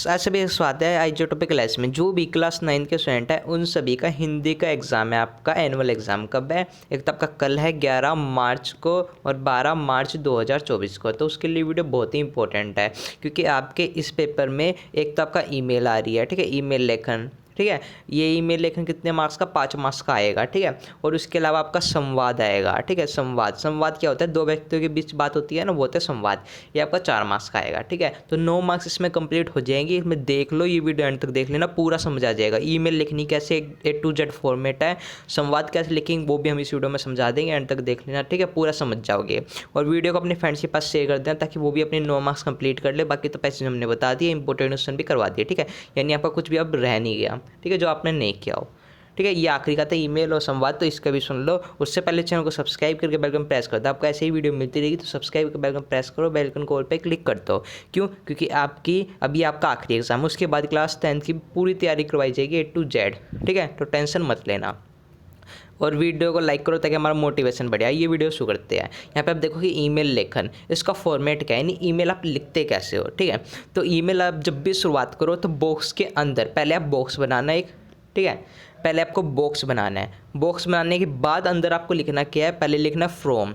ऐसे भी स्वागत है आइजोटॉपिक क्लास में। जो भी क्लास 9 के स्टूडेंट है उन सभी का हिंदी का एग्ज़ाम है। आपका एनुअल एग्ज़ाम कब है? एक तो आपका कल है 11 मार्च को और 12 मार्च 2024 को। तो उसके लिए वीडियो बहुत ही इंपॉर्टेंट है, क्योंकि आपके इस पेपर में एक तो आपका ईमेल आ रही है, ठीक है, ईमेल लेखन, ठीक है। ये ईमेल लेखन कितने मार्क्स का? 5 मार्क्स का आएगा, ठीक है। और उसके अलावा आपका संवाद आएगा, ठीक है। संवाद क्या होता है? दो व्यक्तियों के बीच बात होती है ना, वो होता है संवाद। ये आपका 4 मार्क्स का आएगा, ठीक है। तो 9 मार्क्स इसमें कंप्लीट हो जाएंगी। इसमें देख लो, ये वीडियो एंड तक देख लेना, पूरा समझ आ जाएगा। ईमेल लिखनी कैसे, A to Z फॉर्मेट है। संवाद कैसे लिखेंगे वो भी हम इस वीडियो में समझा देंगे, एंड तक देख लेना, ठीक है, पूरा समझ जाओगे। और वीडियो को अपने फ्रेंड्स के पास शेयर कर देना, ताकि वो भी अपने 9 मार्क्स कंप्लीट कर ले। बाकी तो पैसे हमने बता दिए, इंपॉर्टेंट क्वेश्चन भी करवा दिए, ठीक है। यानी आपका कुछ भी अब रह नहीं गया, ठीक है, जो आपने नहीं किया हो, ठीक है। ये आखिरी का था ईमेल और संवाद, तो इसका भी सुन लो। उससे पहले चैनल को सब्सक्राइब करके बेल आइकन प्रेस कर दो। आपको ऐसे ही वीडियो मिलती रहेगी, तो सब्सक्राइब करके बेल आइकन प्रेस करो, बेल आइकन को ऑल पे क्लिक कर दो। क्यों? क्योंकि अभी आपका आखिरी एग्जाम, उसके बाद क्लास 10 की पूरी तैयारी करवाई जाएगी A to Z, ठीक है। तो टेंशन मत लेना, और वीडियो को लाइक करो ताकि हमारा मोटिवेशन बढ़े। ये वीडियो शुरू करते हैं। यहाँ पे आप देखो कि ईमेल लेखन, इसका फॉर्मेट क्या है, यानी ईमेल आप लिखते कैसे हो, ठीक है। तो ईमेल आप जब भी शुरुआत करो तो बॉक्स के अंदर पहले आप बॉक्स बनाना एक, ठीक है। पहले आपको बॉक्स बनाना है। बॉक्स बनाने के बाद अंदर आपको लिखना क्या है? पहले लिखना फ्रॉम।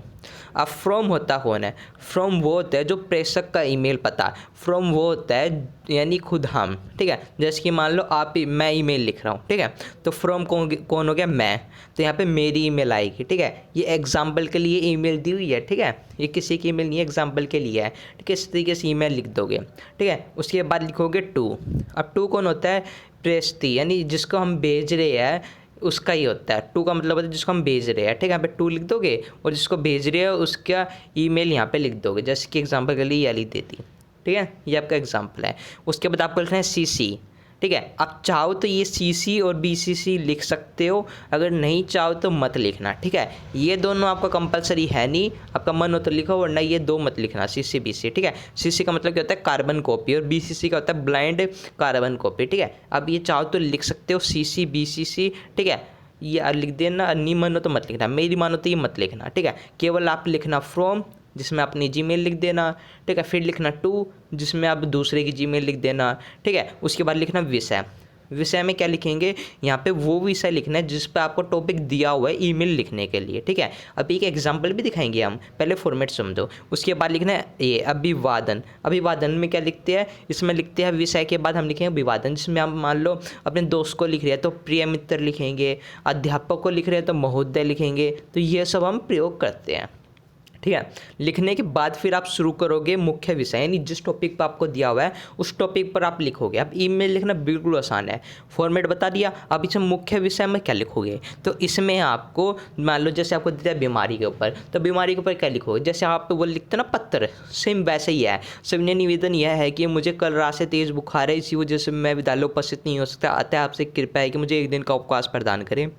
अब फ्रॉम होता कौन है? फ्रॉम वो होता है जो प्रेषक का ईमेल पता। फ्रॉम वो होता है यानी खुद हम, ठीक है। जैसे कि मान लो मैं ईमेल लिख रहा हूँ, ठीक है। तो फ्रॉम कौन हो गया? मैं। तो यहाँ पे मेरी ईमेल आएगी, ठीक है। ये एग्जाम्पल के लिए ईमेल दी हुई है, ठीक है। ये किसी की ईमेल नहीं है, एग्जाम्पल के लिए है, ठीक है। इस तरीके से ईमेल लिख दोगे, ठीक है। उसके बाद लिखोगे टू। अब टू कौन होता है? प्रेषती, यानी जिसको हम भेज रहे हैं उसका ही होता है। टू का मतलब होता है जिसको हम भेज रहे हैं, ठीक है। यहाँ पे टू लिख दोगे और जिसको भेज रहे हो उसका ईमेल यहाँ पे लिख दोगे। जैसे कि एग्जांपल के लिए ये लिख देती, ठीक है। ये आपका एग्जांपल है। उसके बाद आपको लिखना है CC, ठीक है। आप चाहो तो ये CC और BCC लिख सकते हो, अगर नहीं चाहो तो मत लिखना, ठीक है। ये दोनों आपका कंपलसरी है नहीं, आपका मन हो तो लिखो, वरना ये दो मत लिखना, CC BC, ठीक है। CC का मतलब क्या होता है? कार्बन कॉपी, और BCC का होता है ब्लाइंड कार्बन कॉपी, ठीक है। अब ये चाहो तो लिख सकते हो CC BCC, ठीक है। ये लिख देना, नहीं मन हो तो मत लिखना, मेरी मानो तो ये मत लिखना, ठीक है। केवल आप लिखना फ्रॉम, जिसमें अपनी जीमेल लिख देना, ठीक है। फिर लिखना टू, जिसमें आप दूसरे की जीमेल लिख देना, ठीक है। उसके बाद लिखना विषय। विषय में क्या लिखेंगे? यहाँ पे वो विषय लिखना है जिस पे आपको टॉपिक दिया हुआ है ईमेल लिखने के लिए, ठीक है। अभी एक एग्जांपल भी दिखाएंगे हम, पहले फॉर्मेट समझो। उसके बाद लिखना है ये अभिवादन। अभिवादन में क्या लिखते हैं? इसमें लिखते हैं विषय के बाद हम लिखेंगे अभिवादन, जिसमें हम मान लो अपने दोस्त को लिख रहे हैं तो प्रिय मित्र लिखेंगे, अध्यापक को लिख रहे हैं तो महोदय लिखेंगे। तो ये सब हम प्रयोग करते हैं, ठीक है। लिखने के बाद फिर आप शुरू करोगे मुख्य विषय, यानी जिस टॉपिक पर आपको दिया हुआ है उस टॉपिक पर आप लिखोगे। अब ईमेल लिखना बिल्कुल आसान है, फॉर्मेट बता दिया। अब इसमें मुख्य विषय में क्या लिखोगे? तो इसमें आपको मान लो जैसे आपको दिया है बीमारी के ऊपर, तो बीमारी के ऊपर क्या लिखोगे? जैसे आप वो लिखते हैं ना पत्र, सेम वैसे ही है। सबने निवेदन यह है कि मुझे कल रात से तेज़ बुखार है, इसी वजह से मैं विद्यालय उपस्थित नहीं हो सकता, अतः आपसे कृपया है कि मुझे एक दिन का अवकाश प्रदान करें,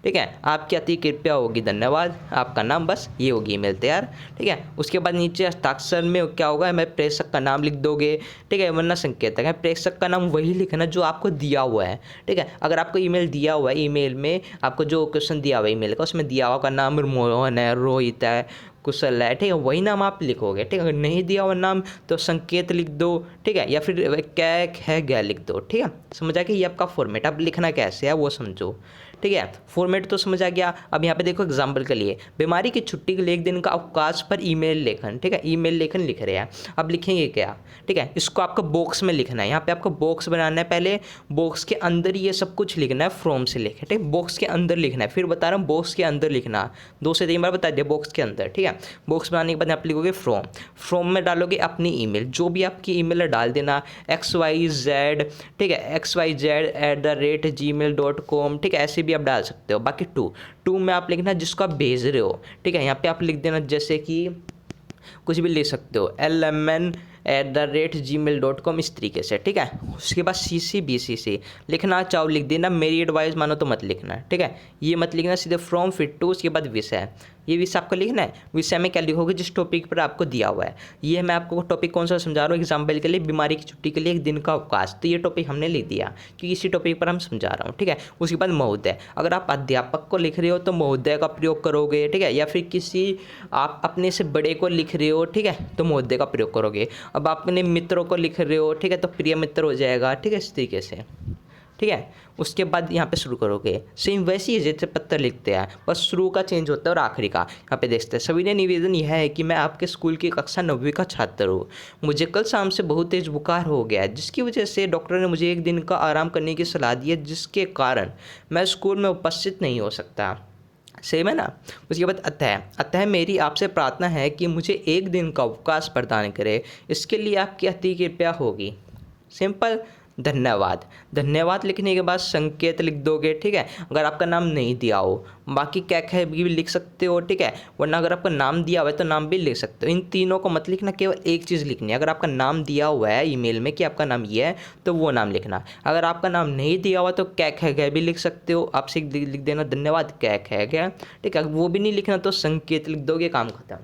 ठीक है। आपकी अति कृपया होगी, धन्यवाद, आपका नाम, बस ये होगी ईमेल तैयार, ठीक है। उसके बाद नीचे हस्ताक्षर में क्या होगा? मैं प्रेषक का नाम लिख दोगे, ठीक है, वरना संकेतक है। प्रेषक का नाम वही लिखना जो आपको दिया हुआ है, ठीक है। अगर आपको ईमेल दिया हुआ है, ईमेल में आपको जो क्वेश्चन दिया हुआ है ईमेल का, उसमें दिया हुआ का नाम मोहन है, रोहित है, कुशल है, ठीक है, वही नाम आप लिखोगे, ठीक है। अगर नहीं दिया हुआ नाम तो संकेत लिख दो, ठीक है, या फिर कैक है गया लिख दो, ठीक है। समझ आ गया? ये आपका फॉर्मेट। अब लिखना कैसे है वो समझो, ठीक है। फॉर्मेट तो समझ आ गया। अब यहाँ पे देखो एग्जाम्पल के लिए, बीमारी की छुट्टी के लिए एक दिन का अवकाश पर ईमेल लेखन, ठीक है। ईमेल लेखन लिख रहे हैं। अब लिखेंगे क्या? ठीक है, इसको आपको बॉक्स में लिखना है। यहाँ पे आपको बॉक्स बनाना है, पहले बॉक्स के अंदर ये सब कुछ लिखना है, फ्रॉम से लेकर, ठीक है। बॉक्स के अंदर लिखना है, फिर बता रहा हूँ बॉक्स के अंदर लिखना, 2 से 3 बार बता दिया, बॉक्स के अंदर, ठीक है। बॉक्स बनाने के बाद आप लिखोगे फ्रॉम। फ्रॉम में डालोगे अपनी ईमेल, जो भी आपकी ईमेल है डाल देना, XYZ, ठीक है, XYZ@gmail.com, ठीक है, ऐसे भी आप डाल सकते हो। बाकी टू में आप लिखना जिसको आप भेज रहे हो, ठीक है। यहाँ पे आप लिख देना जैसे कि कुछ भी लिख सकते हो, LMN@gmail.com, इस तरीके से, ठीक है। उसके बाद CC BCC लिखना चाहो लिख देना, मेरी एडवाइस मानो तो मत लिखना, ठीक है। ये मत लिखना, सीधे फ्रॉम फिर टू, उसके बाद विषय, ये विषय आपको लिखना है। विषय में क्या लिखोगे, जिस टॉपिक पर आपको दिया हुआ है। ये मैं आपको टॉपिक कौन सा समझा रहा हूँ एग्जाम्पल के लिए, बीमारी की छुट्टी के लिए 1 दिन का अवकाश, तो ये टॉपिक हमने लिख दिया क्योंकि इसी टॉपिक पर हम समझा रहा हूँ, ठीक है। उसके बाद महोदय, अगर आप अध्यापक को लिख रहे हो तो महोदय का प्रयोग करोगे, ठीक है। या फिर किसी आप अपने से बड़े को लिख रहे हो, ठीक है, तो महोदय का प्रयोग करोगे। अब आप अपने मित्रों को लिख रहे हो, ठीक है, तो प्रिय मित्र हो जाएगा, ठीक है, इस तरीके से, ठीक है। उसके बाद यहाँ पे शुरू करोगे, सेम वैसी है जैसे पत्र लिखते हैं, बस शुरू का चेंज होता है और आखिरी का। यहाँ पे देखते हैं, सविनय निवेदन यह है कि मैं आपके स्कूल की कक्षा 9वीं का छात्र हूँ। मुझे कल शाम से बहुत तेज बुखार हो गया है, जिसकी वजह से डॉक्टर ने मुझे 1 दिन का आराम करने की सलाह दी है, जिसके कारण मैं स्कूल में उपस्थित नहीं हो सकता। सेम है ना। उसके बाद अतः मेरी आपसे प्रार्थना है कि मुझे 1 दिन का अवकाश प्रदान करें, इसके लिए आपकी अति कृपया होगी। सिंपल। धन्यवाद, धन्यवाद लिखने के बाद संकेत लिख दोगे, ठीक है। अगर आपका नाम नहीं दिया हो, बाकी क्या है भी लिख सकते हो, ठीक है। वरना अगर आपका नाम दिया हुआ है तो नाम भी लिख सकते हो। इन तीनों को मत लिखना, केवल एक चीज़ लिखनी है। अगर आपका नाम दिया हुआ है ईमेल में कि आपका नाम ये है, तो वो नाम लिखना। अगर आपका नाम नहीं दिया हुआ तो क्या है भी लिख सकते हो, आपसे लिख देना धन्यवाद क्या है, ठीक है। वो भी नहीं लिखना तो संकेत लिख दोगे, काम खत्म।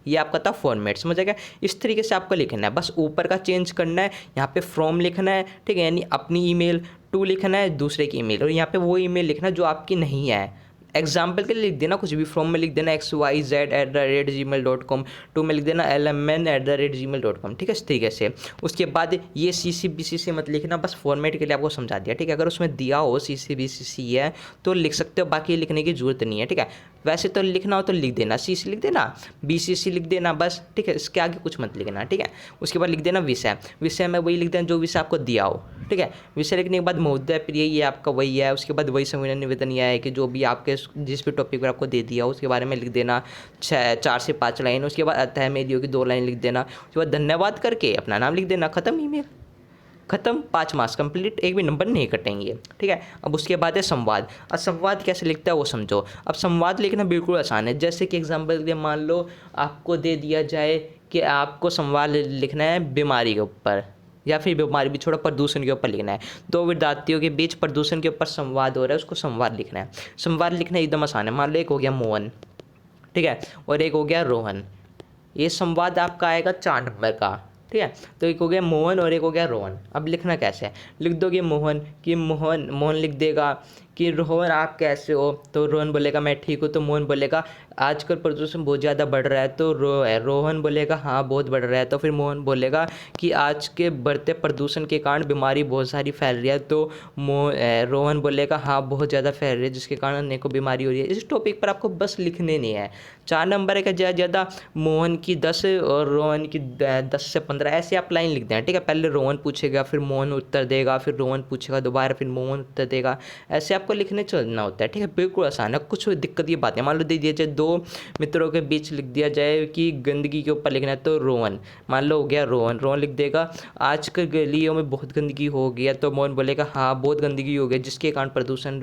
ये आपका था फॉर्मेट, समझ आ गया। इस तरीके से आपको लिखना है, बस ऊपर का चेंज करना है। यहाँ पे फ्रॉम लिखना है, ठीक है, यानी अपनी ईमेल, टू लिखना है दूसरे की ईमेल, और यहाँ पे वो ईमेल लिखना है जो आपकी नहीं है। एग्जाम्पल के लिए लिख देना कुछ भी, फ्रॉम में लिख देना xyz@gmail.com, टू में लिख देना lmn@gmail.com, ठीक है, इस तरीके से। उसके बाद ये CC/BCC मत लिखना, बस फॉर्मेट के लिए आपको समझा दिया, ठीक है। अगर उसमें दिया हो CC/BCC है तो लिख सकते हो, बाकी लिखने की जरूरत नहीं है, ठीक है। वैसे तो लिखना हो तो लिख देना, CC लिख देना, BCC लिख देना, बस, ठीक है। इसके आगे कुछ मत लिखना, ठीक है। उसके बाद लिख देना विषय, विषय में वही लिख देना जो विषय आपको दिया हो, ठीक है। विषय लिखने के बाद महोदय प्रिय, ये आपका वही है। उसके बाद वही सविनय निवेदन यह है कि जो भी आपके जिस भी टॉपिक पर आपको दे दिया उसके बारे में लिख देना 4 से 5 लाइन। उसके बाद अतः मेरी होगी 2 लाइन लिख देना। उसके बाद धन्यवाद करके अपना नाम लिख देना, खत्म, ईमेल खत्म। 5 मार्क्स कंप्लीट, एक भी नंबर नहीं कटेंगे, ठीक है। अब उसके बाद है संवाद। अब संवाद कैसे लिखता है वो समझो। अब संवाद लिखना बिल्कुल आसान है। जैसे कि एग्जाम्पल के लिए मान लो आपको दे दिया जाए कि आपको संवाद लिखना है बीमारी के ऊपर, या फिर बीमारी भी छोड़ो, प्रदूषण के ऊपर लिखना है। 2 विद्यार्थियों के बीच प्रदूषण के ऊपर संवाद हो रहा है, उसको संवाद लिखना है। संवाद लिखना एकदम आसान है। मान लो एक हो गया मोहन, ठीक है, और एक हो गया रोहन। ये संवाद आपका आएगा 4 नंबर का, ठीक है। तो एक हो गया मोहन और एक हो गया रोहन। अब लिखना कैसे है, लिख दोगे मोहन कि मोहन लिख देगा कि रोहन आप कैसे हो, तो रोहन बोलेगा मैं ठीक हूँ। तो मोहन बोलेगा आजकल प्रदूषण बहुत ज़्यादा बढ़ रहा है, तो रोहन बोलेगा हाँ बहुत बढ़ रहा है। तो फिर मोहन बोलेगा कि आज के बढ़ते प्रदूषण के कारण बीमारी बहुत सारी फैल रही है। तो रोहन बोलेगा हाँ बहुत ज़्यादा फैल रही है, जिसके कारण अनेकों बीमारी हो रही है। इस टॉपिक पर आपको बस लिखने नहीं है। 4 नंबर का ज़्यादा मोहन की 10 और रोहन की 10 से 15 ऐसे आप लाइन लिख दें, ठीक है। पहले रोहन पूछेगा, फिर मोहन उत्तर देगा, फिर रोहन पूछेगा दोबारा, फिर मोहन उत्तर देगा। ऐसे आपको लिखने चलना होता है, ठीक है। बिल्कुल आसान है, कुछ दिक्कत की बात है। मान लो दे दिया जाए 2 मित्रों के बीच लिख दिया जाए कि गंदगी के ऊपर लिखना है, तो रोहन मान लो हो गया रोहन लिख देगा आज के गलियों में बहुत गंदगी हो गई है। तो मोहन बोलेगा हाँ बहुत गंदगी हो गई जिसके कारण प्रदूषण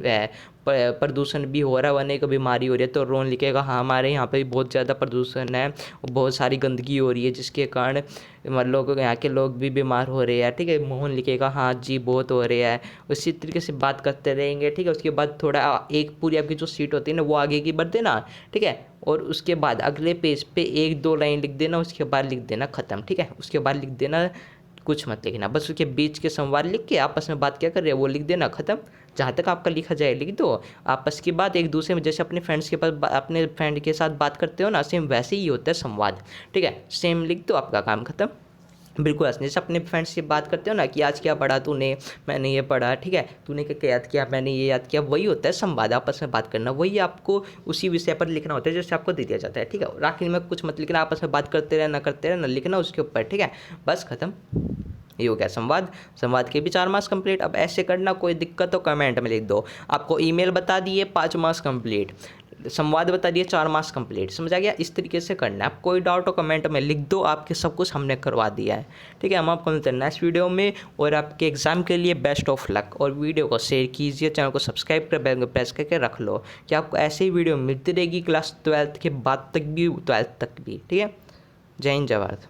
भी हो रहा है, अनेक बीमारी हो रही है। तो रोहन लिखेगा हाँ हमारे यहाँ पे बहुत ज़्यादा प्रदूषण है, बहुत सारी गंदगी हो रही है जिसके कारण मतलब यहाँ के लोग भी बीमार हो रहे हैं, ठीक है। मोहन लिखेगा हाँ जी बहुत हो रहे हैं। उसी तरीके से बात करते रहेंगे, ठीक है। उसके बाद थोड़ा एक पूरी आपकी जो सीट होती है ना वो आगे की बढ़ देना, ठीक है। और उसके बाद अगले पेज पे 1-2 लाइन लिख देना, उसके बाद लिख देना ख़त्म, ठीक है। उसके बाद लिख देना कुछ मत लिखना, बस उसके बीच के संवाद लिख के आपस में बात क्या कर रहे हैं वो लिख देना, ख़त्म। जहाँ तक आपका लिखा जाए लिख दो। आपस की बात एक दूसरे में, जैसे अपने फ्रेंड्स के पास अपने फ्रेंड के साथ बात करते हो ना, सेम वैसे ही होता है संवाद, ठीक है। सेम लिख दो, आपका काम ख़त्म। बिल्कुल ऐसे जैसे अपने फ्रेंड्स से बात करते हो ना कि आज क्या पढ़ा तूने, मैंने ये पढ़ा, ठीक है, तूने क्या याद किया, मैंने ये याद किया। वही होता है संवाद, आपस में बात करना। वही आपको उसी विषय पर लिखना होता है जैसे आपको दे दिया जाता है, ठीक है। और आखिर में कुछ मत लिखना, आपस में बात करते रहना लिखना उसके ऊपर, ठीक है, बस ख़त्म। ये हो गया संवाद के भी 4 मार्क्स कंप्लीट। अब ऐसे करना, कोई दिक्कत हो कमेंट में लिख दो। आपको ईमेल बता दिए 5 मार्क्स कंप्लीट, संवाद बता दिए 4 मार्क्स कंप्लीट, समझ आ गया। इस तरीके से करना है। आप कोई डाउट हो कमेंट में लिख दो, आपके सब कुछ हमने करवा दिया है, ठीक है। हम आपको मिलते हैं नेक्स्ट वीडियो में, और आपके एग्जाम के लिए बेस्ट ऑफ लक। और वीडियो को शेयर कीजिए, चैनल को सब्सक्राइब कर बेल को प्रेस करके रख लो कि आपको ऐसे ही वीडियो मिलती रहेगी क्लास 12th के बाद तक भी, 12th तक भी, ठीक है। जय हिंद, जय भारत।